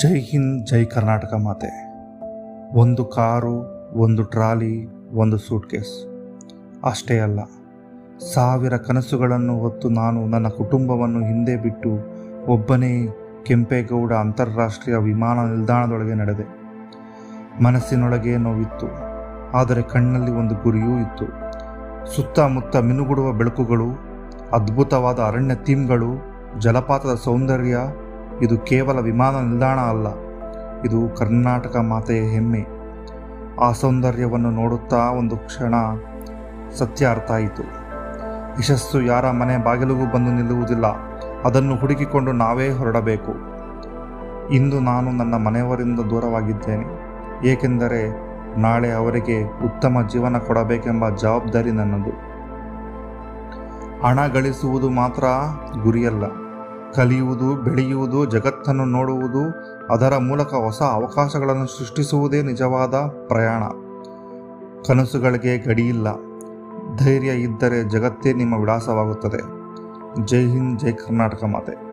ಜೈ ಹಿಂದ್, ಜೈ ಕರ್ನಾಟಕ ಮಾತೆ. ಒಂದು ಕಾರು, ಒಂದು ಟ್ರಾಲಿ, ಒಂದು ಸೂಟ್ಕೇಸ್ ಅಷ್ಟೇ ಅಲ್ಲ, 1000 ಕನಸುಗಳನ್ನು ಹೊತ್ತು ನಾನು ನನ್ನ ಕುಟುಂಬವನ್ನು ಹಿಂದೆ ಬಿಟ್ಟು ಒಬ್ಬನೇ ಕೆಂಪೇಗೌಡ ಅಂತಾರಾಷ್ಟ್ರೀಯ ವಿಮಾನ ನಿಲ್ದಾಣದೊಳಗೆ ನಡೆದೆ. ಮನಸ್ಸಿನೊಳಗೆ ನೋವಿತ್ತು, ಆದರೆ ಕಣ್ಣಲ್ಲಿ ಒಂದು ಗುರಿಯೂ ಇತ್ತು. ಸುತ್ತಮುತ್ತ ಮಿನುಗುಡುವ ಬೆಳಕುಗಳು, ಅದ್ಭುತವಾದ ಅರಣ್ಯ ಥೀಮ್ಗಳು, ಜಲಪಾತದ ಸೌಂದರ್ಯ. ಇದು ಕೇವಲ ವಿಮಾನ ನಿಲ್ದಾಣ ಅಲ್ಲ, ಇದು ಕರ್ನಾಟಕ ಮಾತೆಯ ಹೆಮ್ಮೆ. ಆ ಸೌಂದರ್ಯವನ್ನು ನೋಡುತ್ತಾ ಒಂದು ಕ್ಷಣ ಸತ್ಯ ಅರ್ಥ ಆಯಿತು. ಯಶಸ್ಸು ಯಾರ ಮನೆ ಬಾಗಿಲಿಗೂ ಬಂದು ನಿಲ್ಲುವುದಿಲ್ಲ, ಅದನ್ನು ಹುಡುಕಿಕೊಂಡು ನಾವೇ ಹೊರಡಬೇಕು. ಇಂದು ನಾನು ನನ್ನ ಮನೆಯವರಿಂದ ದೂರವಾಗಿದ್ದೇನೆ, ಏಕೆಂದರೆ ನಾಳೆ ಅವರಿಗೆ ಉತ್ತಮ ಜೀವನ ಕೊಡಬೇಕೆಂಬ ಜವಾಬ್ದಾರಿ ನನ್ನದು. ಹಣ ಗಳಿಸುವುದು ಮಾತ್ರ ಗುರಿಯಲ್ಲ, ಕಲಿಯುವುದು, ಬೆಳೆಯುವುದು, ಜಗತ್ತನ್ನು ನೋಡುವುದು, ಅದರ ಮೂಲಕ ಹೊಸ ಅವಕಾಶಗಳನ್ನು ಸೃಷ್ಟಿಸುವುದೇ ನಿಜವಾದ ಪ್ರಯಾಣ. ಕನಸುಗಳಿಗೆ ಗಡಿಯಿಲ್ಲ, ಧೈರ್ಯ ಇದ್ದರೆ ಜಗತ್ತೇ ನಿಮ್ಮ ವಿಳಾಸವಾಗುತ್ತದೆ. ಜೈ ಹಿಂದ್, ಜೈ ಕರ್ನಾಟಕ ಮಾತೆ.